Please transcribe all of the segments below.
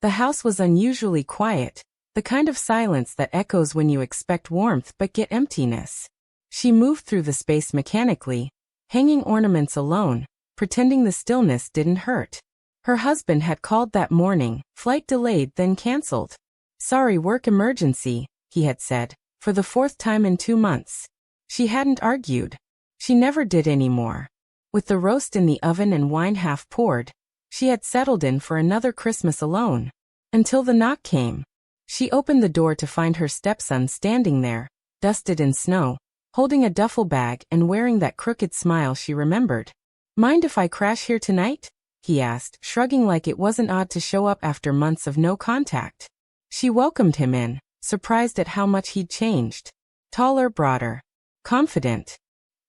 The house was unusually quiet, the kind of silence that echoes when you expect warmth but get emptiness. She moved through the space mechanically, hanging ornaments alone, pretending the stillness didn't hurt. Her husband had called that morning, flight delayed then cancelled. "Sorry, work emergency," he had said, for the 4th time in 2 months. She hadn't argued. She never did anymore. With the roast in the oven and wine half poured, she had settled in for another Christmas alone. Until the knock came. She opened the door to find her stepson standing there, dusted in snow, holding a duffel bag and wearing that crooked smile she remembered. "Mind if I crash here tonight?" he asked, shrugging like it wasn't odd to show up after months of no contact. She welcomed him in, surprised at how much he'd changed. Taller, broader, confident.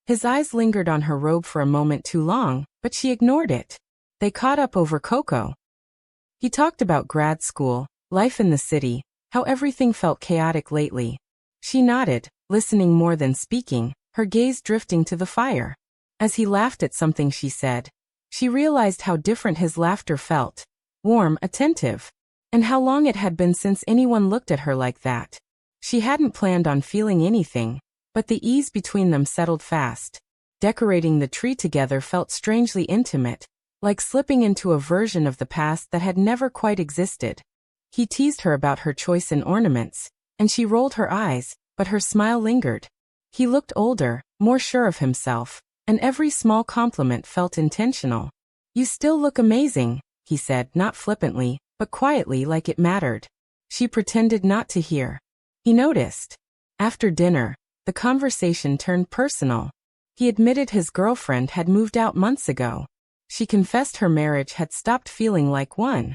His eyes lingered on her robe for a moment too long, but she ignored it. They caught up over cocoa. He talked about grad school, life in the city, how everything felt chaotic lately. She nodded, listening more than speaking, her gaze drifting to the fire. As he laughed at something she said, she realized how different his laughter felt. Warm, attentive. And how long it had been since anyone looked at her like that. She hadn't planned on feeling anything, but the ease between them settled fast. Decorating the tree together felt strangely intimate, like slipping into a version of the past that had never quite existed. He teased her about her choice in ornaments, and she rolled her eyes, but her smile lingered. He looked older, more sure of himself, and every small compliment felt intentional. "You still look amazing," he said, not flippantly, but quietly, like it mattered. She pretended not to hear. He noticed. After dinner, the conversation turned personal. He admitted his girlfriend had moved out months ago. She confessed her marriage had stopped feeling like one.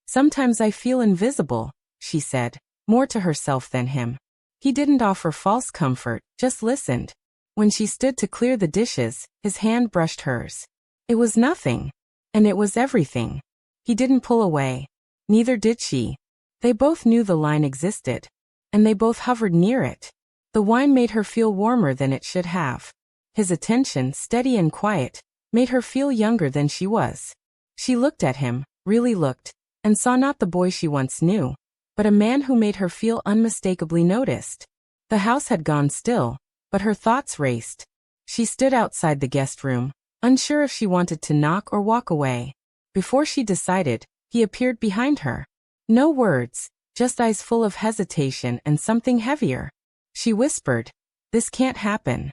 "Sometimes I feel invisible," she said, more to herself than him. He didn't offer false comfort, just listened. When she stood to clear the dishes, his hand brushed hers. It was nothing. And it was everything. He didn't pull away. Neither did she. They both knew the line existed. And they both hovered near it. The wine made her feel warmer than it should have. His attention, steady and quiet, made her feel younger than she was. She looked at him, really looked, and saw not the boy she once knew, but a man who made her feel unmistakably noticed. The house had gone still, but her thoughts raced. She stood outside the guest room, unsure if she wanted to knock or walk away. Before she decided, he appeared behind her. No words, just eyes full of hesitation and something heavier. She whispered, "This can't happen."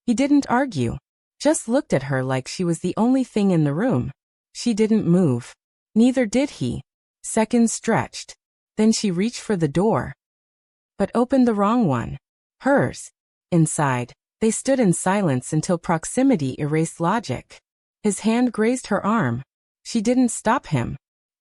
He didn't argue, just looked at her like she was the only thing in the room. She didn't move. Neither did he. Seconds stretched. Then she reached for the door, but opened the wrong one. Hers. Inside, they stood in silence until proximity erased logic. His hand grazed her arm. She didn't stop him.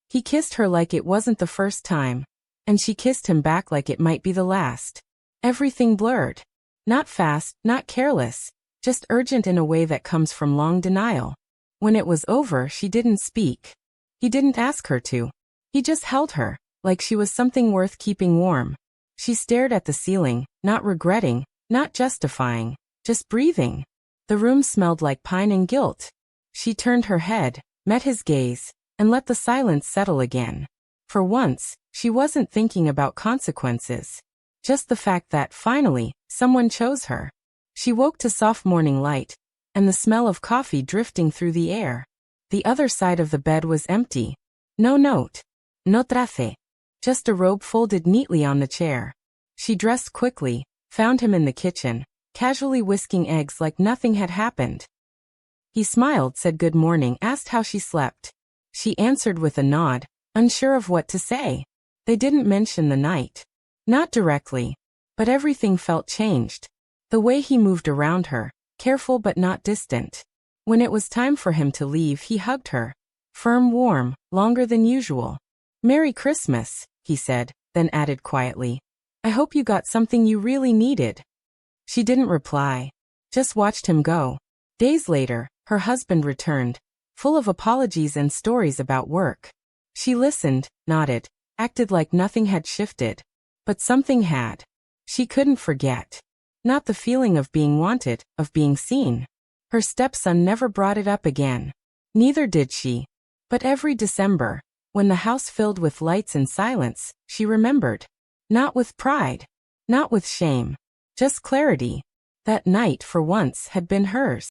He kissed her like it wasn't the first time, and she kissed him back like it might be the last. Everything blurred. Not fast, not careless, just urgent in a way that comes from long denial. When it was over, she didn't speak. He didn't ask her to. He just held her, like she was something worth keeping warm. She stared at the ceiling, not regretting, not justifying, just breathing. The room smelled like pine and guilt. She turned her head, met his gaze, and let the silence settle again. For once, she wasn't thinking about consequences. Just the fact that, finally, someone chose her. She woke to soft morning light, and the smell of coffee drifting through the air. The other side of the bed was empty. No note. No trace. Just a robe folded neatly on the chair. She dressed quickly, found him in the kitchen, casually whisking eggs like nothing had happened. He smiled, said good morning, asked how she slept. She answered with a nod, unsure of what to say. They didn't mention the night. Not directly. But everything felt changed. The way he moved around her, careful but not distant. When it was time for him to leave, he hugged her. Firm, warm, longer than usual. "Merry Christmas," he said, then added quietly, "I hope you got something you really needed." She didn't reply. Just watched him go. Days later, her husband returned, full of apologies and stories about work. She listened, nodded, acted like nothing had shifted. But something had. She couldn't forget. Not the feeling of being wanted, of being seen. Her stepson never brought it up again. Neither did she. But every December, When the house filled with lights and silence, she remembered. Not with pride. Not with shame. Just clarity. That night, for once, had been hers.